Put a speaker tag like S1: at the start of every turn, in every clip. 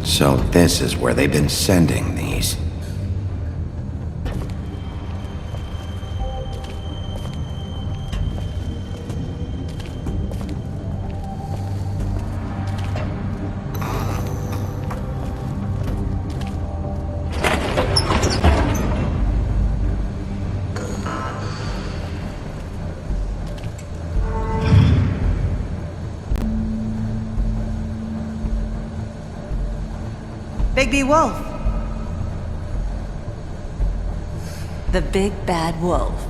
S1: So this is where they've been sending these.
S2: Bigby Wolf. The big bad wolf.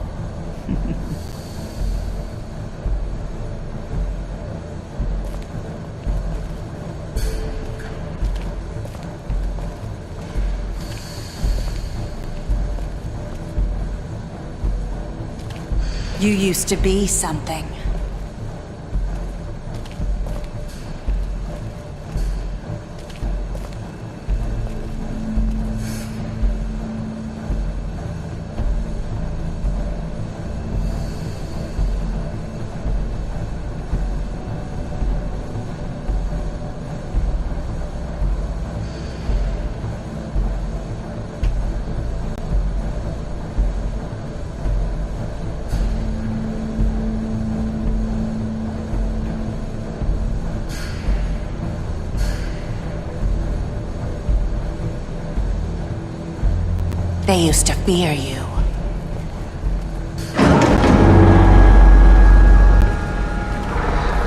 S2: You used to be something. They used to fear you.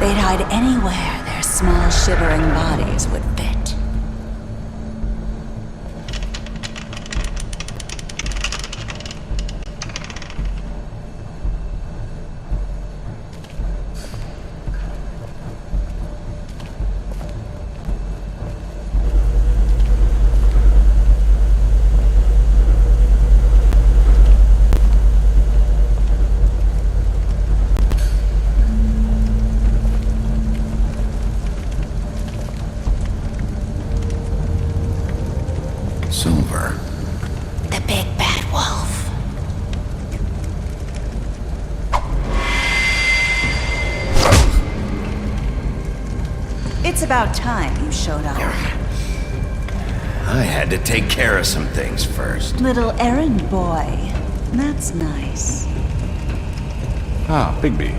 S2: They'd hide anywhere their small, shivering bodies would fit.
S1: Silver.
S2: The big bad wolf. It's about time you showed up.
S1: I had to take care of some things first.
S2: Little errand boy. That's nice.
S3: Ah, Bigby.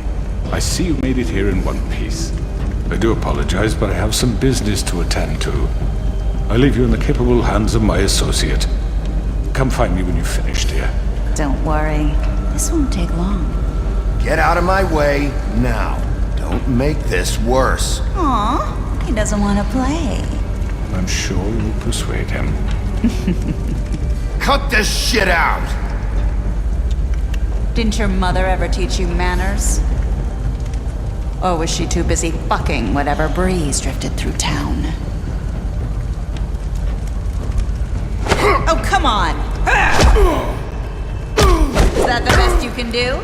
S3: I see you made it here in one piece. I do apologize, but I have some business to attend to. I leave you in the capable hands of my associate. Come find me when you've finished, dear.
S2: Don't worry. This won't take long.
S1: Get out of my way now. Don't make this worse.
S2: Aw, he doesn't want to play.
S3: I'm sure you'll persuade him.
S1: Cut this shit out!
S2: Didn't your mother ever teach you manners? Or was she too busy fucking whatever breeze drifted through town? Oh, come on! Is that the best you can do?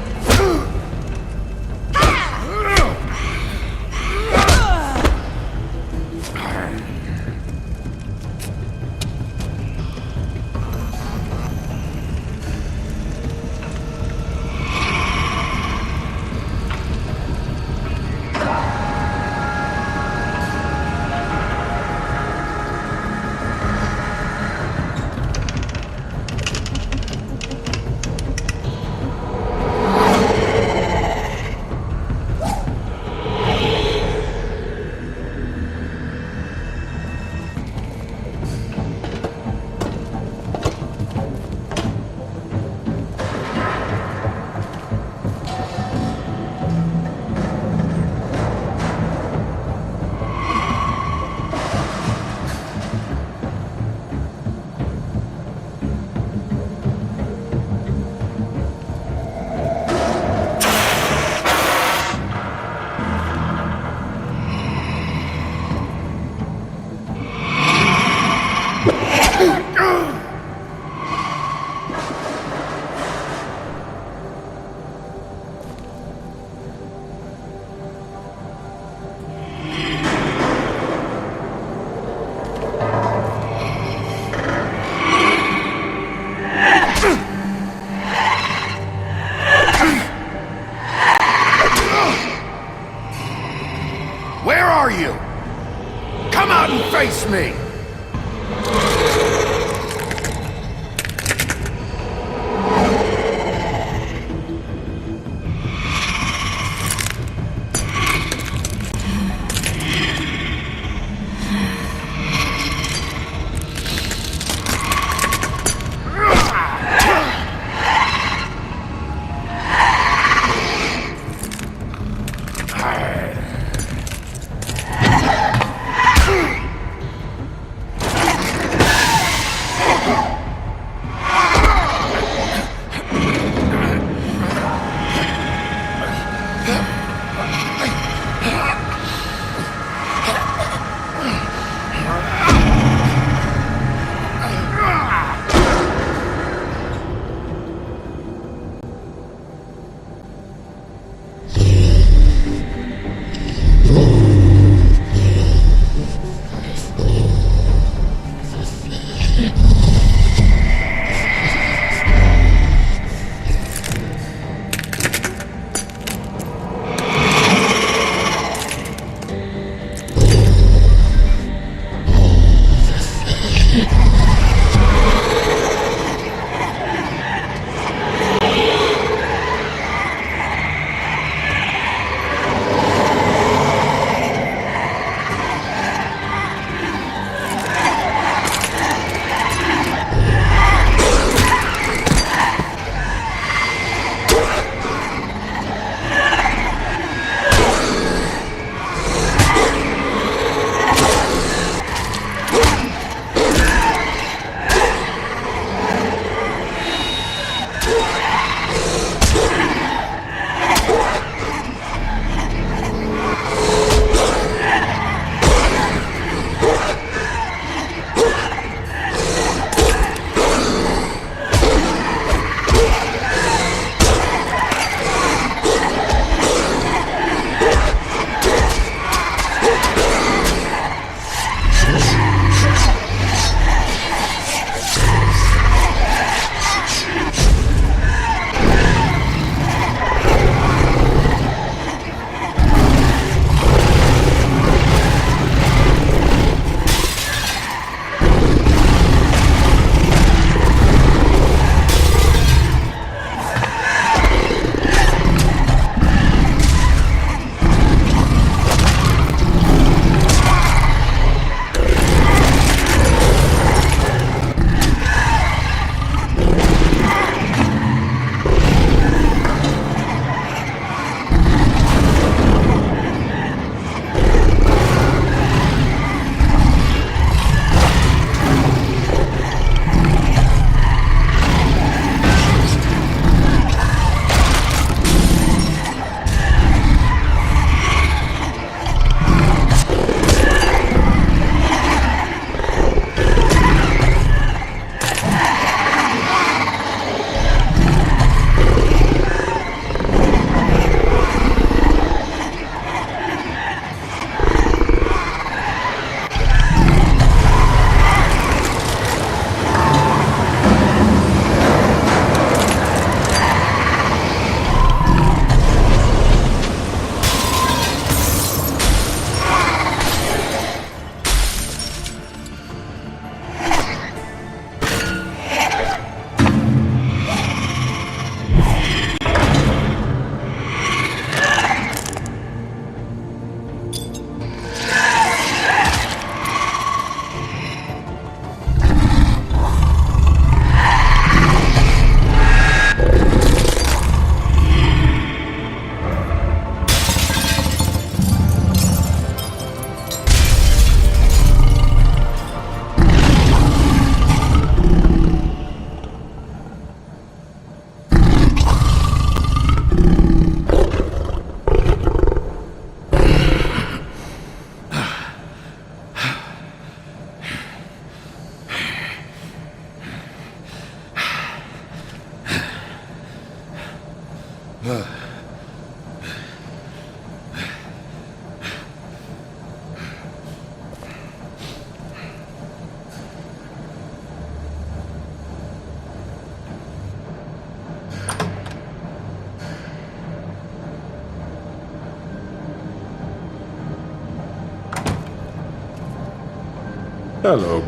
S3: Hello,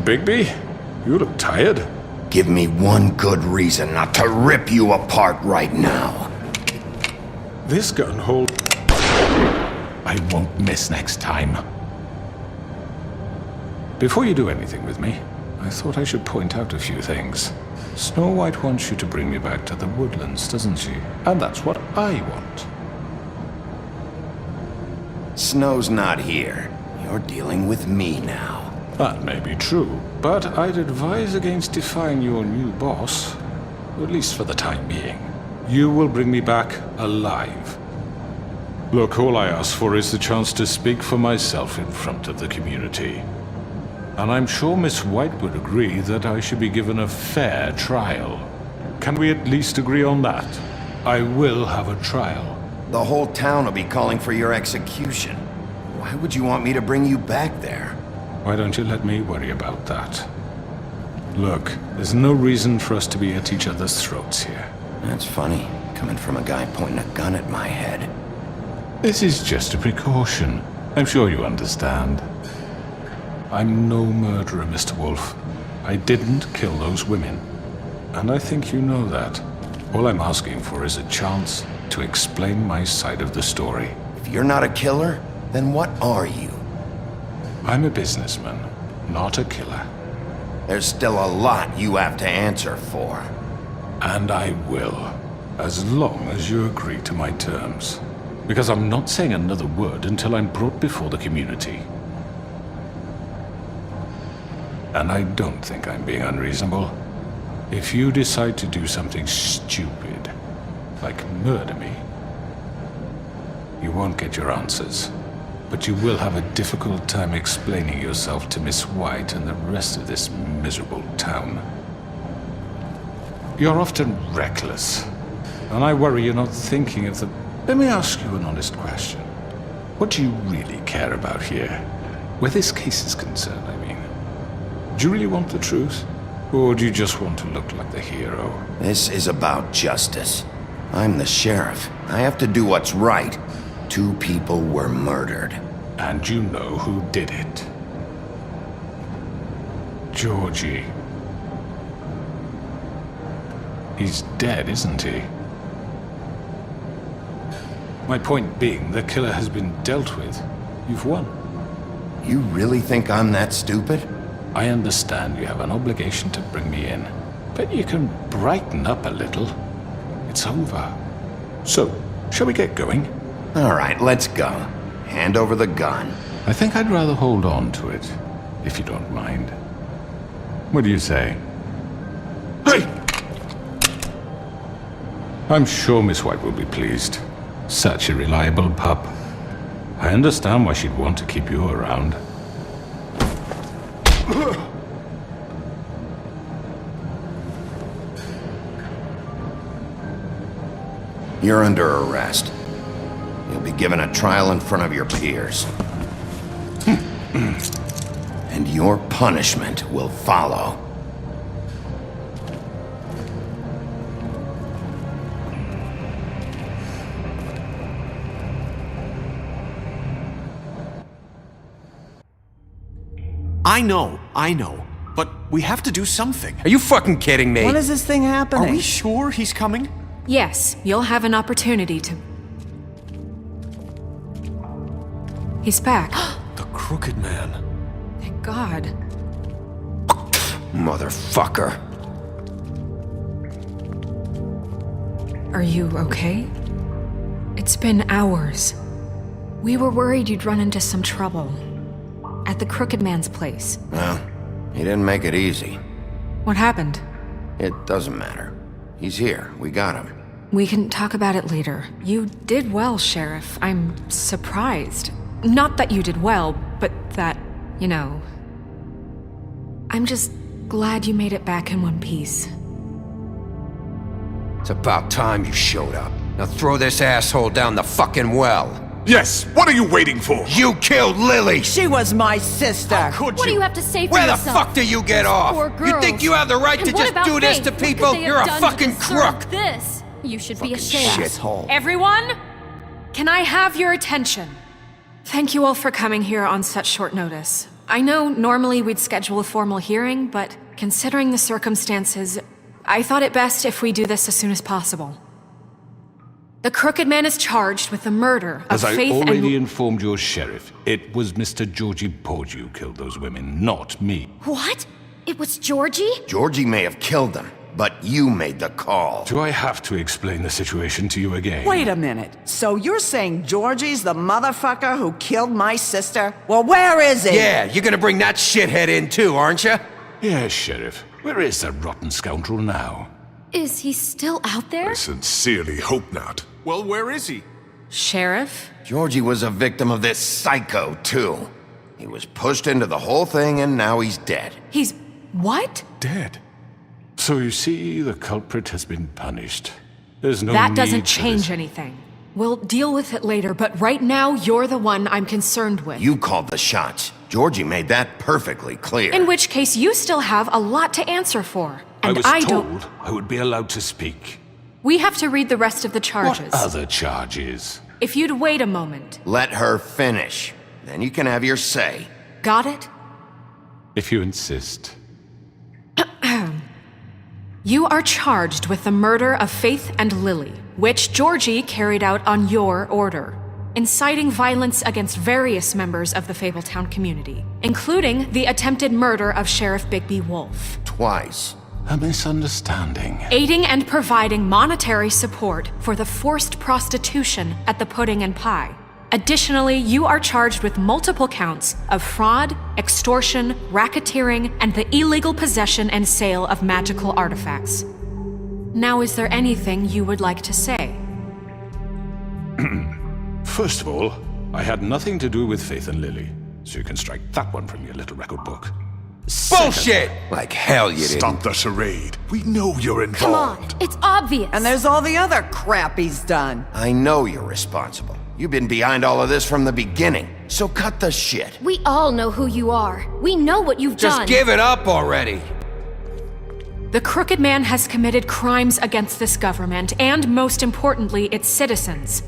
S3: Bigby. You look tired.
S1: Give me one good reason not to rip you apart right now.
S3: This gun hold... I won't miss next time. Before you do anything with me, I thought I should point out a few things. Snow White wants you to bring me back to the woodlands, doesn't she? And that's what I want.
S1: Snow's not here. You're dealing with me now.
S3: That may be true, but I'd advise against defying your new boss, at least for the time being. You will bring me back alive. Look, all I ask for is the chance to speak for myself in front of the community. And I'm sure Miss White would agree that I should be given a fair trial. Can we at least agree on that? I will have a trial.
S1: The whole town will be calling for your execution. Why would you want me to bring you back there?
S3: Why don't you let me worry about that? Look, there's no reason for us to be at each other's throats here.
S1: That's funny, coming from a guy pointing a gun at my head.
S3: This is just a precaution. I'm sure you understand. I'm no murderer, Mr. Wolf. I didn't kill those women. And I think you know that. All I'm asking for is a chance to explain my side of the story.
S1: If you're not a killer, then what are you?
S3: I'm a businessman, not a killer.
S1: There's still a lot you have to answer for.
S3: And I will, as long as you agree to my terms. Because I'm not saying another word until I'm brought before the community. And I don't think I'm being unreasonable. If you decide to do something stupid, like murder me, you won't get your answers. But you will have a difficult time explaining yourself to Miss White and the rest of this miserable town. You're often reckless, and I worry you're not thinking of the... Let me ask you an honest question. What do you really care about here? Where this case is concerned, I mean. Do you really want the truth? Or do you just want to look like the hero?
S1: This is about justice. I'm the sheriff. I have to do what's right. 2 people were murdered.
S3: And you know who did it. Georgie. He's dead, isn't he? My point being, the killer has been dealt with. You've won.
S1: You really think I'm that stupid?
S3: I understand you have an obligation to bring me in, but you can brighten up a little. It's over. So, shall we get going?
S1: All right, let's go. Hand over the gun.
S3: I think I'd rather hold on to it, if you don't mind. What do you say? Hey! I'm sure Miss White will be pleased. Such a reliable pup. I understand why she'd want to keep you around.
S1: You're under arrest. You'll be given a trial in front of your peers. And your punishment will follow.
S4: I know. But we have to do something.
S5: Are you fucking kidding me?
S6: When is this thing happening?
S4: Are we sure he's coming?
S7: Yes, you'll have an opportunity to... He's back.
S4: The Crooked Man.
S7: Thank God.
S1: Motherfucker.
S7: Are you okay? It's been hours. We were worried you'd run into some trouble. At the Crooked Man's place.
S1: Well, he didn't make it easy.
S7: What happened?
S1: It doesn't matter. He's here. We got him.
S7: We can talk about it later. You did well, Sheriff. I'm surprised. Not that you did well, but that, you know... I'm just glad you made it back in one piece.
S5: It's about time you showed up.
S1: Now throw this asshole down the fucking well.
S5: Yes, what are you waiting for?
S1: You killed Lily!
S6: She was my sister.
S4: Could
S8: What do
S4: you?
S8: you have to say for
S1: Where the
S8: yourself?
S1: fuck do you get off?
S8: Poor
S1: You
S8: girls.
S1: think you have the right
S8: And
S1: to
S8: what
S1: just
S8: about
S1: do this
S8: Faith?
S1: to
S8: What could
S1: people?
S8: they have
S1: You're a
S8: done to
S1: fucking
S8: deserve
S1: crook!
S8: This. You should be ashamed.
S1: Shithole.
S7: Everyone, can I have your attention? Thank you all for coming here on such short notice. I know normally we'd schedule a formal hearing, but considering the circumstances, I thought it best if we do this as soon as possible. The Crooked Man is charged with the murder of
S3: As I
S7: Faith
S3: already
S7: and...
S3: informed your sheriff, it was Mr. Georgie Porge who killed those women, not me.
S8: What? It was Georgie?
S1: Georgie may have killed them, but you made the call.
S3: Do I have to explain the situation to you again?
S6: Wait a minute. So you're saying Georgie's the motherfucker who killed my sister? Well, where is he?
S1: Yeah, you're gonna bring that shithead in too, aren't you?
S3: Yes, Sheriff. Where is that rotten scoundrel now?
S8: Is he still out there?
S5: I sincerely hope not.
S4: Well, where is he?
S7: Sheriff?
S1: Georgie was a victim of this psycho, too. He was pushed into the whole thing and now he's dead.
S7: He's... what?
S3: Dead. So you see, the culprit has been punished. There's no
S7: That
S3: need
S7: doesn't
S3: for
S7: change
S3: this.
S7: anything. We'll deal with it later, but right now, you're the one I'm concerned with.
S1: You called the shots. Georgie made that perfectly clear.
S7: In which case, you still have a lot to answer for.
S3: I
S7: And
S3: was
S7: don't...
S3: told I would be allowed to speak.
S7: We have to read the rest of the charges.
S3: What other charges?
S7: If you'd wait a moment.
S1: Let her finish. Then you can have your say.
S7: Got it?
S3: If you insist.
S7: You are charged with the murder of Faith and Lily, which Georgie carried out on your order, inciting violence against various members of the Fabletown community, including the attempted murder of Sheriff Bigby Wolf.
S1: Twice.
S3: A misunderstanding.
S7: Aiding and providing monetary support for the forced prostitution at the Pudding and Pie. Additionally, you are charged with multiple counts of fraud, extortion, racketeering, and the illegal possession and sale of magical artifacts. Now, is there anything you would like to say?
S3: First of all, I had nothing to do with Faith and Lily, so you can strike that one from your little record book.
S1: Bullshit! Like hell you didn't.
S5: Stop the charade. We know you're involved.
S8: Come on, it's obvious.
S6: And there's all the other crap he's done.
S1: I know you're responsible. You've been behind all of this from the beginning, so cut the shit.
S8: We all know who you are. We know what you've
S1: Just
S8: done.
S1: give it up already.
S7: The Crooked Man has committed crimes against this government and, most importantly, its citizens.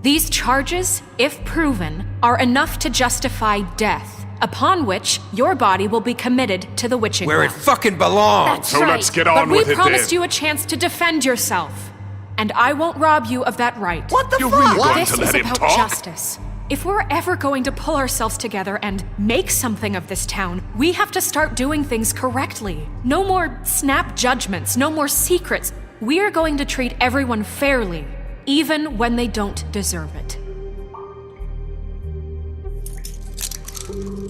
S7: These charges, if proven, are enough to justify death, upon which your body will be committed to the witching
S1: Where it
S7: well.
S1: fucking belongs.
S8: That's
S5: So
S8: right.
S5: let's get
S7: But
S5: on
S7: we
S5: with it
S7: promised
S5: then.
S7: you a chance to defend yourself. And I won't rob you of that right.
S6: What the
S5: You're
S6: fuck?
S5: really going
S7: This
S5: to
S7: is
S5: let him
S7: about
S5: talk?
S7: justice. If we're ever going to pull ourselves together and make something of this town, we have to start doing things correctly. No more snap judgments, no more secrets. We are going to treat everyone fairly, even when they don't deserve it.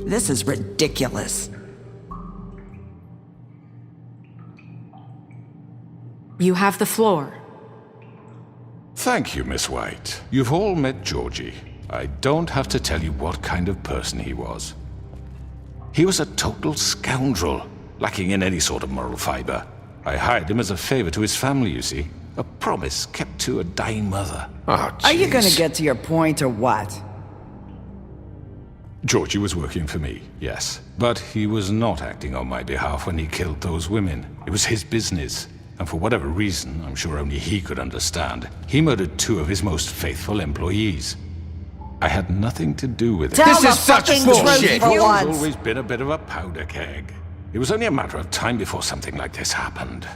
S6: This is ridiculous.
S7: You have the floor.
S3: Thank you, Miss White. You've all met Georgie. I don't have to tell you what kind of person he was. He was a total scoundrel, lacking in any sort of moral fiber. I hired him as a favor to his family, you see. A promise kept to a dying mother.
S1: Oh,
S6: Are you gonna
S1: jeez.
S6: get to your point or what?
S3: Georgie was working for me, yes. But he was not acting on my behalf when he killed those women. It was his business. And for whatever reason, I'm sure only he could understand, he murdered 2 of his most faithful employees. I had nothing to do with it.
S6: Tell
S1: This
S6: the
S1: is such
S6: fucking
S1: bullshit.
S6: truth for
S3: He's
S6: once.
S3: always been a bit of a powder keg. It was only a matter of time before something like this happened.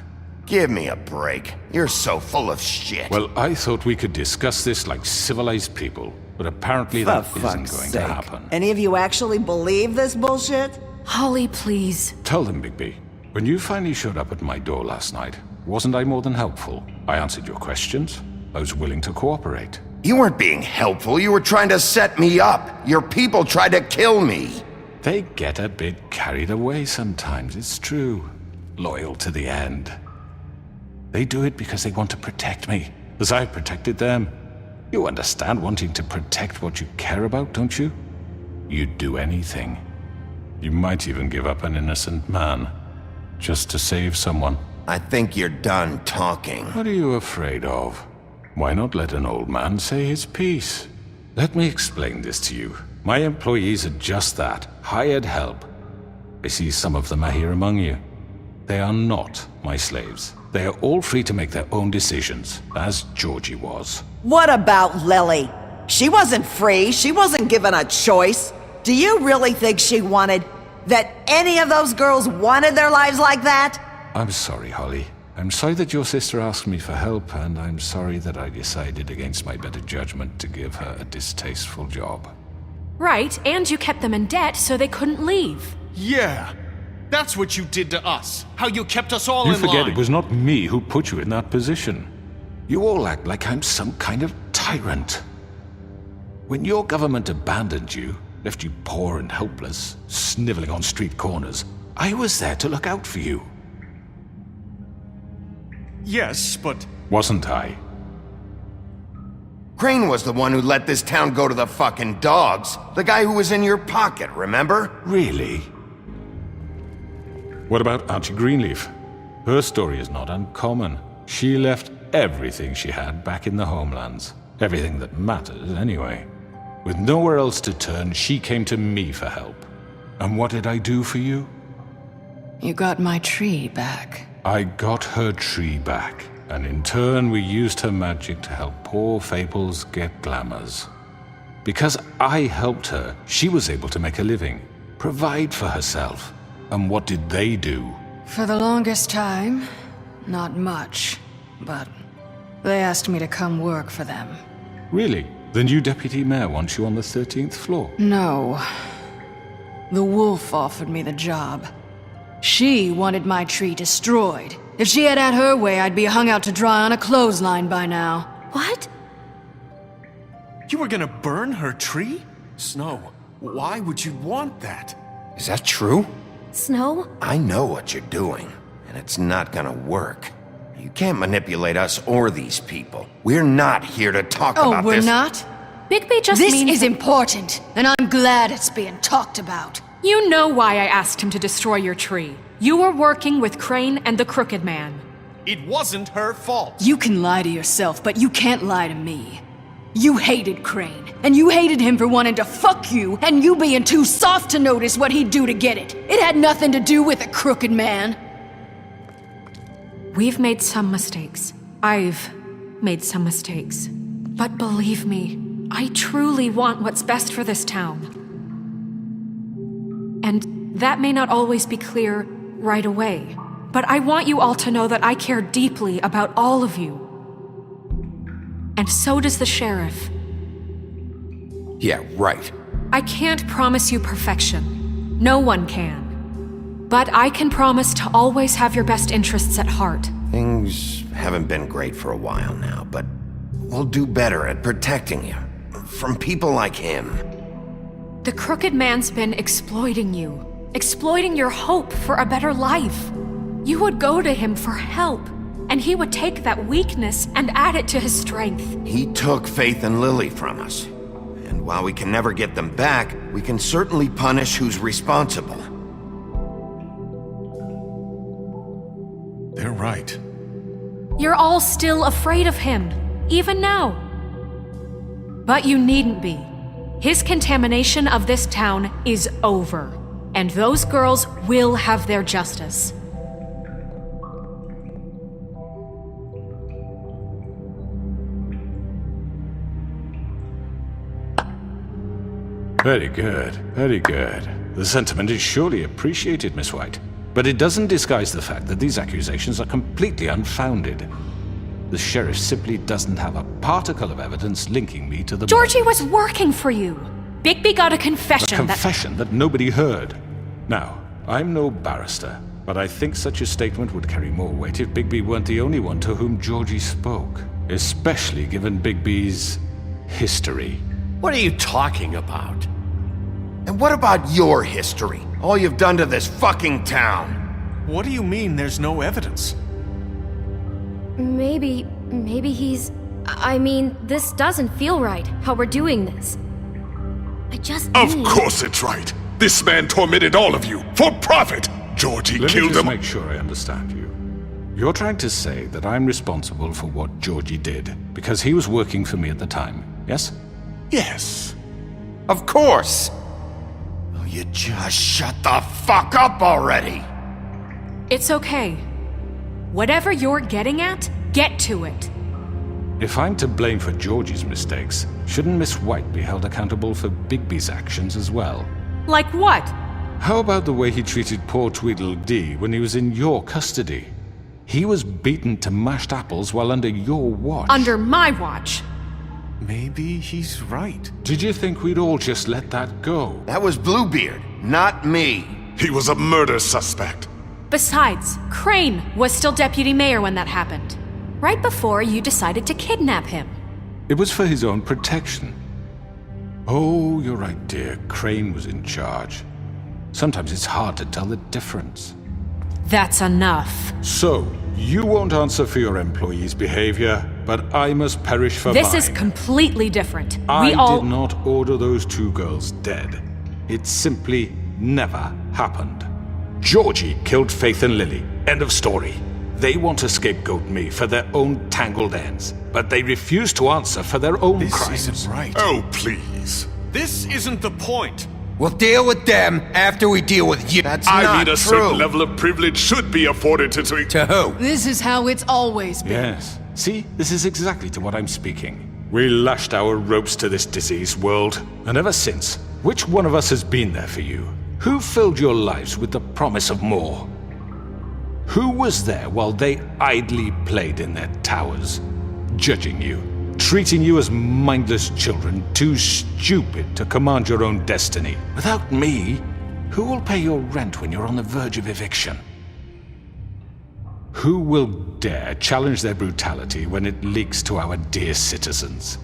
S1: Give me a break. You're so full of shit.
S3: Well, I thought we could discuss this like civilized people, but apparently
S6: For
S3: that isn't
S6: fuck's
S3: going
S6: sake.
S3: to happen.
S6: Any of you actually believe this bullshit?
S7: Holly, please.
S3: Tell them, Bigby. When you finally showed up at my door last night, wasn't I more than helpful? I answered your questions. I was willing to cooperate.
S1: You weren't being helpful. You were trying to set me up. Your people tried to kill me.
S3: They get a bit carried away sometimes, it's true. Loyal to the end. They do it because they want to protect me, as I've protected them. You understand wanting to protect what you care about, don't you? You'd do anything. You might even give up an innocent man, just to save someone.
S1: I think you're done talking.
S3: What are you afraid of? Why not let an old man say his piece? Let me explain this to you. My employees are just that, hired help. I see some of them are here among you. They are not my slaves. They are all free to make their own decisions, as Georgie was.
S6: What about Lily? She wasn't free. She wasn't given a choice. Do you really think she wanted... that any of those girls wanted their lives like that?
S3: I'm sorry, Holly. I'm sorry that your sister asked me for help, and I'm sorry that I decided against my better judgment to give her a distasteful job.
S7: Right, and you kept them in debt so they couldn't leave.
S4: Yeah. That's what you did to us. How you kept us all in line.
S3: You forget it was not me who put you in that position. You all act like I'm some kind of tyrant. When your government abandoned you, left you poor and helpless, sniveling on street corners, I was there to look out for you.
S4: Yes, but...
S3: Wasn't I?
S1: Crane was the one who let this town go to the fucking dogs. The guy who was in your pocket, remember?
S3: Really? What about Auntie Greenleaf? Her story is not uncommon. She left everything she had back in the homelands. Everything that matters, anyway. With nowhere else to turn, she came to me for help. And what did I do for you?
S9: You got my tree back.
S3: I got her tree back, and in turn we used her magic to help poor Fables get glamours. Because I helped her, she was able to make a living, provide for herself. And what did they do?
S9: For the longest time, not much. But they asked me to come work for them.
S3: Really? The new deputy mayor wants you on the 13th floor?
S9: No. The wolf offered me the job. She wanted my tree destroyed. If she had her way, I'd be hung out to dry on a clothesline by now.
S8: What?
S4: You were gonna burn her tree? Snow, why would you want that?
S1: Is that true?
S8: Snow?
S1: I know what you're doing, and it's not gonna work. You can't manipulate us or these people. We're not here to talk about this.
S9: Oh, we're not?
S7: Bigby just
S9: This
S7: means...
S9: is important, and I'm glad it's being talked about.
S7: You know why I asked him to destroy your tree. You were working with Crane and the Crooked Man.
S4: It wasn't her fault.
S9: You can lie to yourself, but you can't lie to me. You hated Crane, and you hated him for wanting to fuck you, and you being too soft to notice what he'd do to get it. It had nothing to do with the Crooked Man.
S7: We've made some mistakes. I've made some mistakes. But believe me, I truly want what's best for this town. And that may not always be clear right away, but I want you all to know that I care deeply about all of you. And so does the sheriff.
S1: Yeah, right.
S7: I can't promise you perfection. No one can. But I can promise to always have your best interests at heart.
S1: Things haven't been great for a while now, but we'll do better at protecting you. From people like him.
S7: The Crooked Man's been exploiting you. Exploiting your hope for a better life. You would go to him for help, and he would take that weakness and add it to his strength.
S1: He took Faith and Lily from us. And while we can never get them back, we can certainly punish who's responsible.
S5: They're right.
S7: You're all still afraid of him, even now. But you needn't be. His contamination of this town is over, and those girls will have their justice.
S3: Very good, very good. The sentiment is surely appreciated, Miss White. But it doesn't disguise the fact that these accusations are completely unfounded. The sheriff simply doesn't have a particle of evidence linking me to the
S7: Georgie
S3: murders.
S7: was working for you. Bigby got a confession
S3: A confession that nobody heard. Now, I'm no barrister, but I think such a statement would carry more weight if Bigby weren't the only one to whom Georgie spoke. Especially given Bigby's history.
S4: What are you talking about?
S1: And what about your history? All you've done to this fucking town?
S4: What do you mean there's no evidence?
S8: Maybe he's... I mean, this doesn't feel right, how we're doing this. I just
S5: Of
S8: need...
S5: course it's right. This man tormented all of you for profit. Georgie
S3: Let me
S5: killed
S3: just
S5: them.
S3: make sure I understand you. You're trying to say that I'm responsible for what Georgie did because he was working for me at the time, yes?
S5: Yes.
S1: Of course! Will you just shut the fuck up already?
S7: It's okay. Whatever you're getting at, get to it.
S3: If I'm to blame for Georgie's mistakes, shouldn't Miss White be held accountable for Bigby's actions as well?
S7: Like what?
S3: How about the way he treated poor Tweedledee when he was in your custody? He was beaten to mashed apples while under your watch.
S7: Under my watch.
S4: Maybe he's right.
S3: Did you think we'd all just let that go?
S1: That was Bluebeard, not me.
S5: He was a murder suspect.
S7: Besides, Crane was still deputy mayor when that happened. Right before you decided to kidnap him.
S3: It was for his own protection. Oh, you're right, dear. Crane was in charge. Sometimes it's hard to tell the difference.
S7: That's enough.
S3: So, you won't answer for your employees' behavior, but I must perish for mine.
S7: This is completely different.
S3: I did not order those two girls dead. It simply never happened. Georgie killed Faith and Lily. End of story. They want to scapegoat me for their own tangled ends, but they refuse to answer for their own crimes.
S4: This isn't right.
S5: Oh, please.
S4: This isn't the point.
S1: We'll deal with them after we deal with you. That's
S5: I
S1: not
S5: mean, a
S1: true.
S5: certain level of privilege should be afforded to...
S1: To who?
S9: This is how it's always been.
S3: Yes. See, this is exactly to what I'm speaking. We lashed our ropes to this diseased world, and ever since, which one of us has been there for you? Who filled your lives with the promise of more? Who was there while they idly played in their towers, judging you, treating you as mindless children, too stupid to command your own destiny? Without me, who will pay your rent when you're on the verge of eviction? Who will dare challenge their brutality when it leaks to our dear citizens?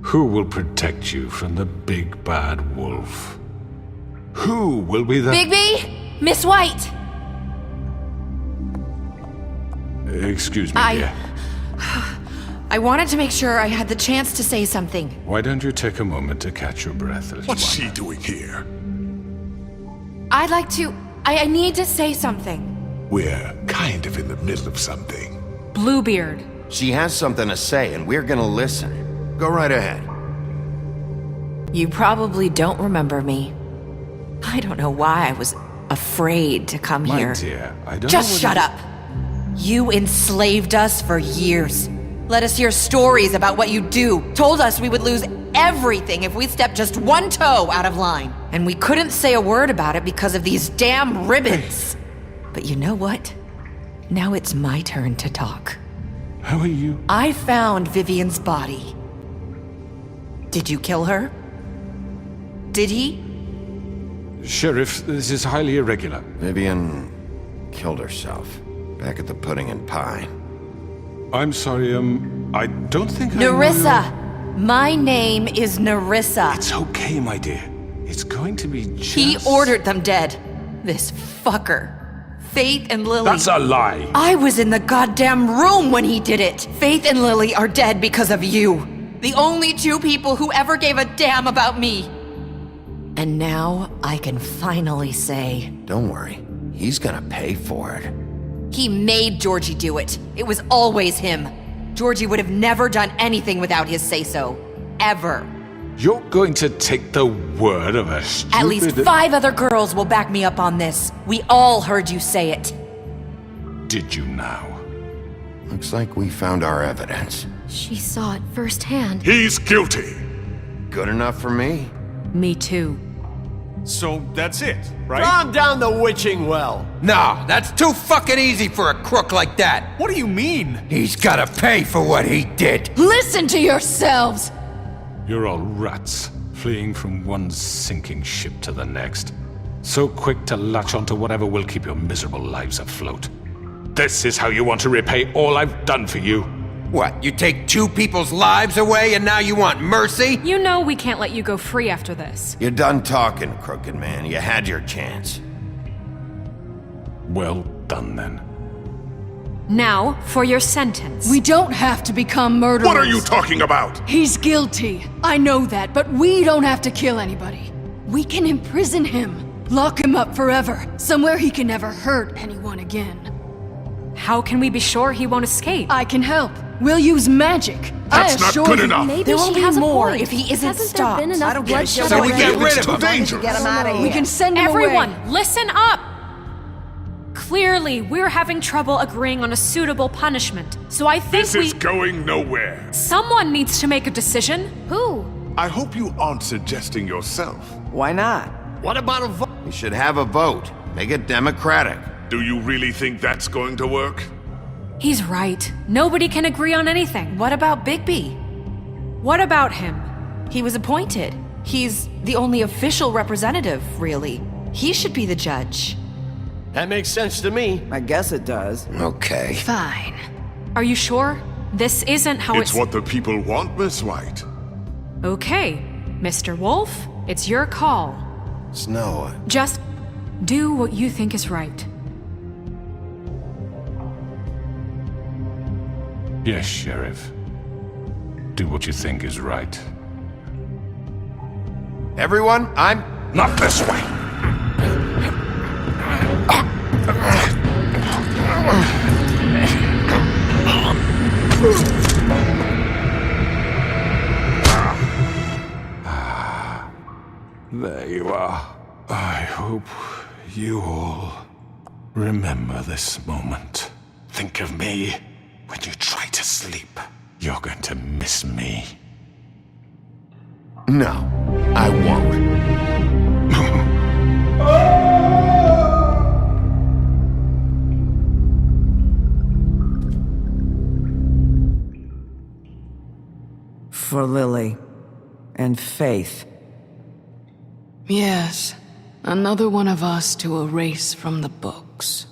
S3: Who will protect you from the big bad wolf? Who will be the...
S8: Bigby? Miss White!
S3: Excuse me, dear.
S10: I wanted to make sure I had the chance to say something.
S3: Why don't you take a moment to catch your breath, little
S5: What's
S3: one?
S5: she doing here?
S10: I'd like to... I need to say something.
S5: We're kind of in the middle of something.
S7: Bluebeard.
S1: She has something to say, and we're gonna listen. Go right ahead.
S10: You probably don't remember me. I don't know why I was afraid to come
S3: My
S10: here.
S3: dear, I don't
S10: Just
S3: know what
S10: shut up. You enslaved us for years. Let us hear stories about what you do. Told us we would lose everything if we stepped just one toe out of line. And we couldn't say a word about it because of these damn ribbons. But you know what? Now it's my turn to talk.
S3: How are you?
S10: I found Vivian's body. Did you kill her? Did he?
S3: Sheriff, this is highly irregular.
S1: Vivian killed herself back at the Pudding and Pie.
S3: I'm sorry, I don't think I know
S10: Nerissa! My name is Nerissa.
S3: It's okay, my dear. It's going to be just...
S10: He ordered them dead. This fucker. Faith and Lily.
S3: That's a lie!
S10: I was in the goddamn room when he did it. Faith and Lily are dead because of you. The only two people who ever gave a damn about me. And now I can finally say...
S1: Don't worry, he's gonna pay for it.
S10: He made Georgie do it. It was always him. Georgie would have never done anything without his say-so. Ever.
S3: You're going to take the word of a stupid...
S10: At least 5 other girls will back me up on this. We all heard you say it.
S3: Did you now?
S1: Looks like we found our evidence.
S8: She saw it firsthand.
S5: He's guilty.
S1: Good enough for me.
S7: Me too.
S4: So that's it, right?
S11: Calm down the witching well.
S1: No, that's too fucking easy for a crook like that.
S4: What do you mean?
S1: He's gotta pay for what he did.
S9: Listen to yourselves!
S3: You're all rats, fleeing from one sinking ship to the next. So quick to latch onto whatever will keep your miserable lives afloat. This is how you want to repay all I've done for you?
S1: What, you take 2 people's lives away and now you want mercy?
S7: You know we can't let you go free after this.
S1: You're done talking, crooked man. You had your chance.
S3: Well done, then.
S7: Now, for your sentence.
S9: We don't have to become murderers.
S5: What are you talking about?
S9: He's guilty. I know that, but we don't have to kill anybody. We can imprison him. Lock him up forever. Somewhere he can never hurt anyone again.
S7: How can we be sure he won't escape?
S9: I can help. We'll use magic.
S5: That's
S9: I
S5: not
S9: assure
S5: good
S9: you.
S5: enough.
S8: Maybe
S10: There will
S8: she
S10: be
S8: has a
S10: more
S8: point.
S10: if he isn't
S8: Hasn't
S10: stopped.
S8: there been enough
S6: I don't give a
S8: bloodshed
S6: shit
S5: So we
S8: already?
S5: get rid It's of too him. dangerous.
S6: Get him out of here.
S9: We can send him
S7: Everyone,
S9: away.
S7: listen up! Clearly, we're having trouble agreeing on a suitable punishment. So I think
S5: This is going nowhere.
S7: someone needs to make a decision.
S8: Who?
S5: I hope you aren't suggesting yourself.
S6: Why not?
S11: What about a vote?
S1: We should have a vote. Make it democratic.
S5: Do you really think that's going to work?
S7: He's right. Nobody can agree on anything.
S10: What about Bigby?
S7: What about him?
S10: He was appointed. He's the only official representative, really. He should be the judge.
S11: That makes sense to me.
S6: I guess it does.
S1: Okay.
S9: Fine.
S7: Are you sure? This isn't how
S5: It's what the people want, Miss White.
S7: Okay, Mr. Wolf, it's your call.
S1: Snow,
S7: Just do what you think is right.
S3: Yes, Sheriff. Do what you think is right.
S1: everyone, I'm...
S5: Not this way.
S3: There you are. I hope you all remember this moment. Think of me when you try to sleep. You're going to miss me.
S1: No, I won't.
S6: For Lily and Faith.
S9: Yes, another one of us to erase from the books.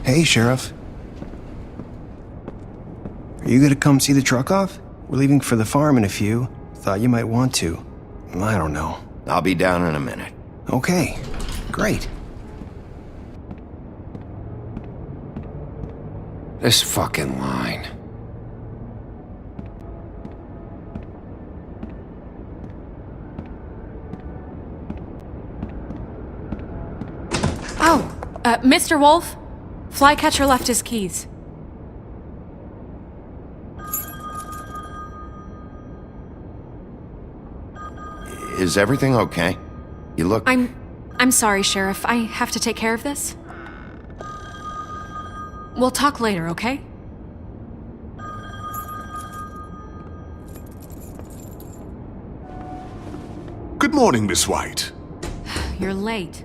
S12: Hey, Sheriff. Are you gonna come see the truck off? We're leaving for the farm in a few. Thought you might want to. I don't know.
S1: I'll be down in a minute.
S12: Okay, great.
S1: This fucking line.
S7: Oh, Mr. Wolf? Flycatcher left his keys.
S1: Is everything okay? You look...
S7: I'm sorry, Sheriff. I have to take care of this. We'll talk later, okay?
S5: Good morning, Miss White.
S7: You're late.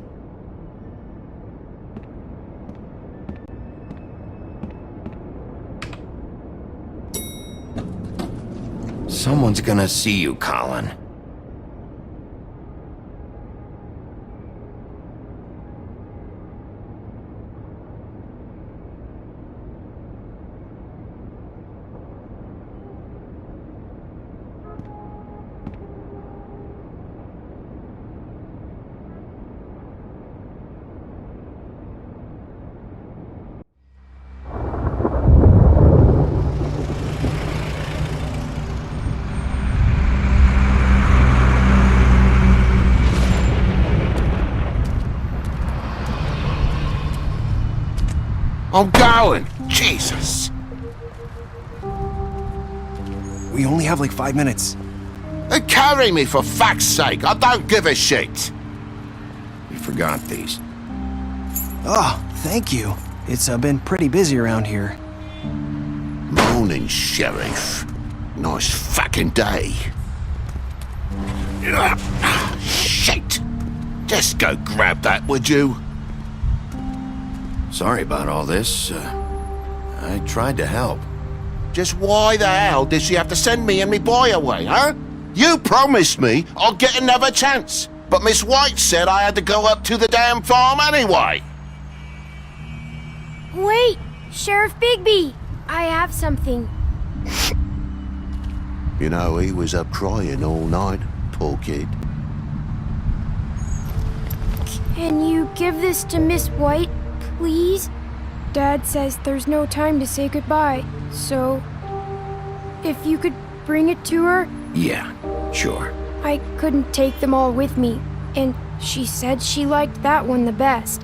S1: Someone's gonna see you, Colin. I'm going! Jesus!
S12: We only have like 5 minutes.
S1: Carry me, for fuck's sake! I don't give a shit! You forgot these.
S12: Oh, thank you. It's been pretty busy around here.
S1: Morning, Sheriff. Nice fucking day. Shit! Just go grab that, would you? Sorry about all this. I tried to help. Just why the hell did she have to send me and me boy away, huh? You promised me I'd get another chance, but Miss White said I had to go up to the damn farm anyway.
S13: Wait! Sheriff Bigby! I have something.
S1: You know, he was up crying all night, poor kid.
S13: Can you give this to Miss White, please? Dad says there's no time to say goodbye, so... if you could bring it to her?
S12: Yeah, sure.
S13: I couldn't take them all with me, and she said she liked that one the best.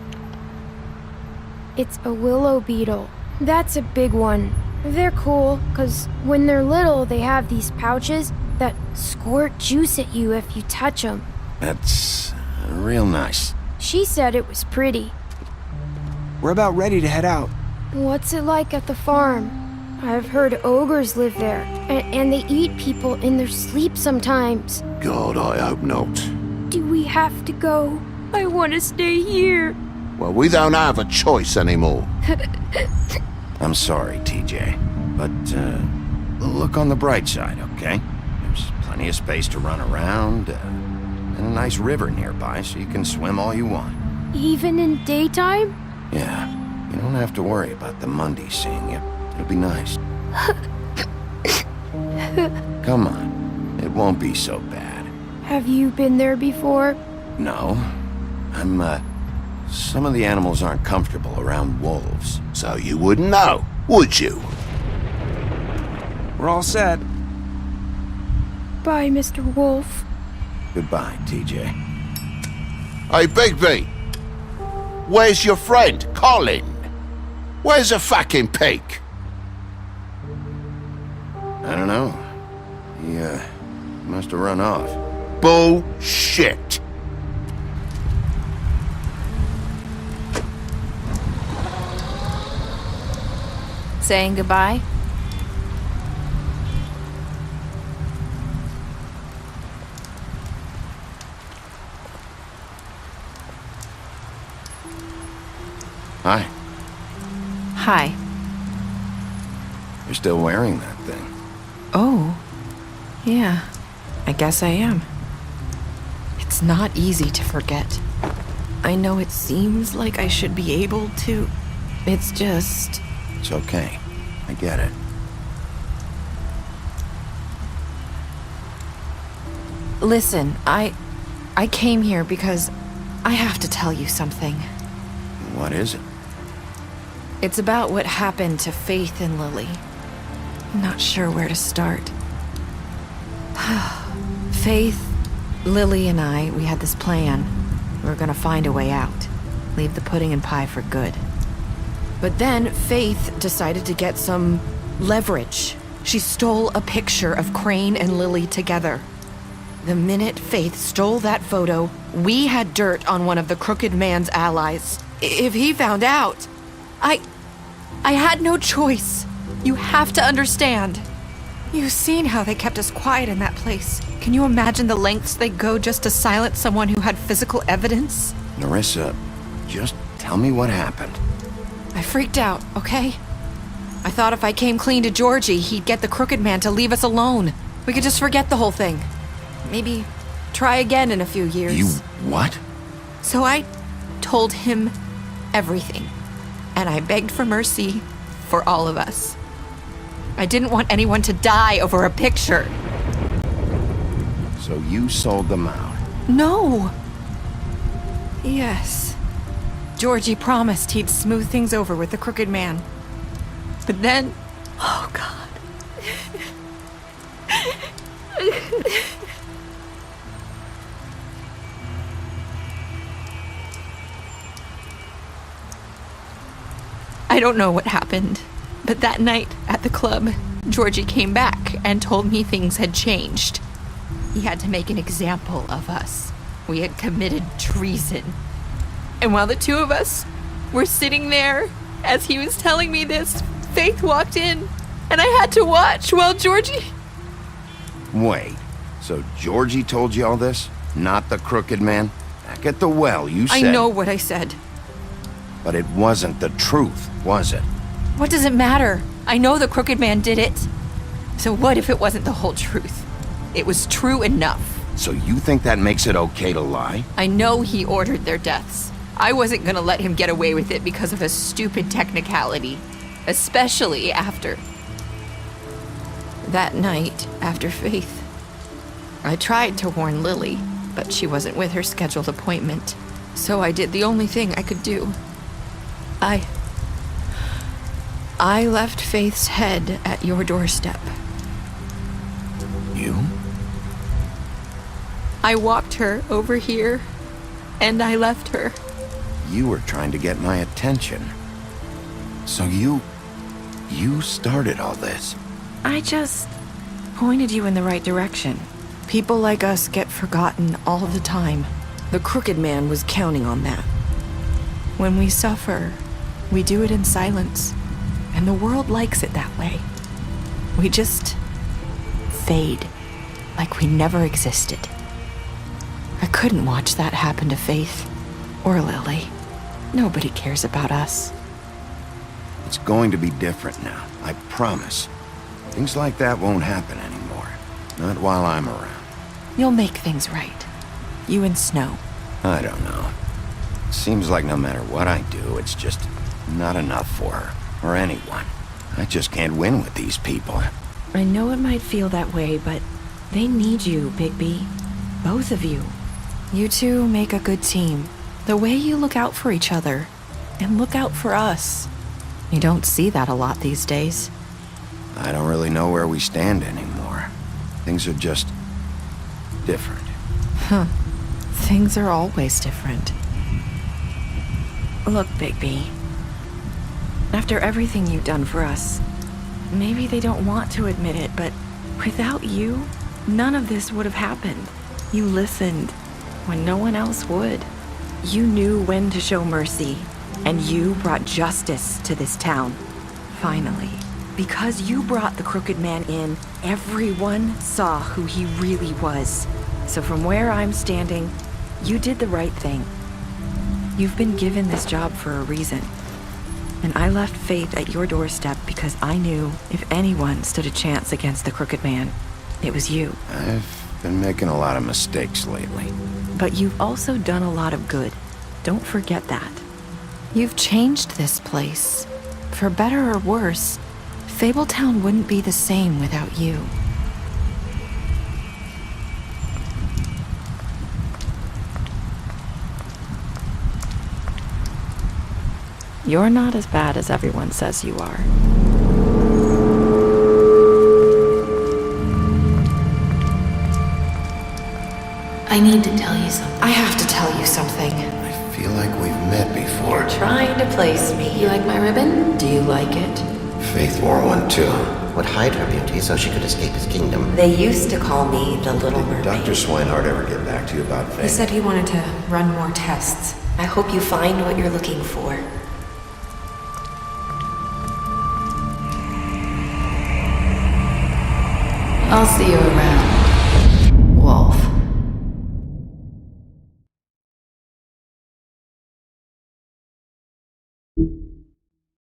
S13: It's a willow beetle. That's a big one. They're cool, 'cause when they're little, they have these pouches that squirt juice at you if you touch them.
S12: That's real nice.
S13: She said it was pretty.
S12: We're about ready to head out.
S13: What's it like at the farm? I've heard ogres live there, and they eat people in their sleep sometimes.
S1: God, I hope not.
S13: Do we have to go? I want to stay here.
S1: Well, we don't have a choice anymore.
S12: I'm sorry, TJ. But, look on the bright side, okay? There's plenty of space to run around, and a nice river nearby so you can swim all you want.
S13: Even in daytime?
S12: Yeah, you don't have to worry about the Monday seeing you. It'll be nice. Come on, it won't be so bad.
S13: Have you been there before?
S12: No. Some of the animals aren't comfortable around wolves.
S1: So you wouldn't know, would you?
S12: We're all set.
S13: Bye, Mr. Wolf.
S12: Goodbye, TJ.
S1: Hey, Bigby! Where's your friend, Colin? Where's the fucking pig?
S12: I don't know. He, must have run off.
S1: Bullshit!
S2: Saying goodbye?
S12: Hi.
S2: Hi.
S12: You're still wearing that thing.
S10: Oh, yeah, I guess I am. It's not easy to forget. I know it seems like I should be able to. It's just...
S12: It's okay. I get it.
S10: Listen, I came here because I have to tell you something.
S12: What is it?
S10: It's about what happened to Faith and Lily. I'm not sure where to start. Faith, Lily, and I, we had this plan. We were gonna find a way out. Leave the pudding and pie for good. But then Faith decided to get some leverage. She stole a picture of Crane and Lily together. The minute Faith stole that photo, we had dirt on one of the crooked man's allies. If he found out, I had no choice. You have to understand. You've seen how they kept us quiet in that place. Can you imagine the lengths they go just to silence someone who had physical evidence?
S12: Narissa, just tell me what happened.
S10: I freaked out, okay? I thought if I came clean to Georgie, he'd get the crooked man to leave us alone. We could just forget the whole thing. Maybe try again in a few years.
S12: You what?
S10: So I told him everything. And I begged for mercy for all of us. I didn't want anyone to die over a picture.
S12: So you sold them out?
S10: No. Yes. Georgie promised he'd smooth things over with the crooked man. But then... Oh, God. I don't know what happened, but that night at the club, Georgie came back and told me things had changed. He had to make an example of us. We had committed treason. And while the two of us were sitting there, as he was telling me this, Faith walked in, and I had to watch while Georgie...
S12: Wait, so Georgie told you all this? Not the crooked man? Back at the well, you said...
S10: I know what I said.
S12: But it wasn't the truth, was it?
S10: What does it matter? I know the crooked man did it. So what if it wasn't the whole truth? It was true enough.
S12: So you think that makes it okay to lie?
S10: I know he ordered their deaths. I wasn't gonna let him get away with it because of a stupid technicality. Especially after that night after Faith. I tried to warn Lily, but she wasn't with her scheduled appointment. So I did the only thing I could do. I left Faith's head at your doorstep.
S12: You?
S10: I walked her over here, and I left her.
S12: You were trying to get my attention. So you started all this.
S10: I just pointed you in the right direction. People like us get forgotten all the time. The Crooked Man was counting on that. When we suffer, we do it in silence, and the world likes it that way. We just fade, like we never existed. I couldn't watch that happen to Faith, or Lily. Nobody cares about us.
S12: It's going to be different now, I promise. Things like that won't happen anymore. Not while I'm around.
S10: You'll make things right. You and Snow.
S12: I don't know. Seems like no matter what I do, it's just not enough for her, or anyone. I just can't win with these people.
S10: I know it might feel that way, but they need you, Bigby. Both of you. You two make a good team. The way you look out for each other, and look out for us. You don't see that a lot these days.
S12: I don't really know where we stand anymore. Things are just different.
S10: Huh. Things are always different. Look, Bigby. After everything you've done for us, maybe they don't want to admit it, but without you, none of this would have happened. You listened when no one else would. You knew when to show mercy, and you brought justice to this town. Finally. Because you brought the Crooked Man in, everyone saw who he really was. So from where I'm standing, you did the right thing. You've been given this job for a reason. And I left Faith at your doorstep because I knew if anyone stood a chance against the Crooked Man, it was you.
S12: I've been making a lot of mistakes lately.
S10: But you've also done a lot of good. Don't forget that. You've changed this place. For better or worse, Fabletown wouldn't be the same without you. You're not as bad as everyone says you are.
S14: I need to tell you something.
S10: I have to tell you something.
S12: I feel like we've met before.
S10: You're trying to place me.
S14: You like my ribbon?
S10: Do you like it?
S12: Faith wore one too.
S15: Would hide her beauty so she could escape his kingdom.
S14: They used to call me the Little Mermaid.
S12: Did Dr. Swinehart ever get back to you about Faith?
S14: He said he wanted to run more tests. I hope you find what you're looking for. I'll see you around.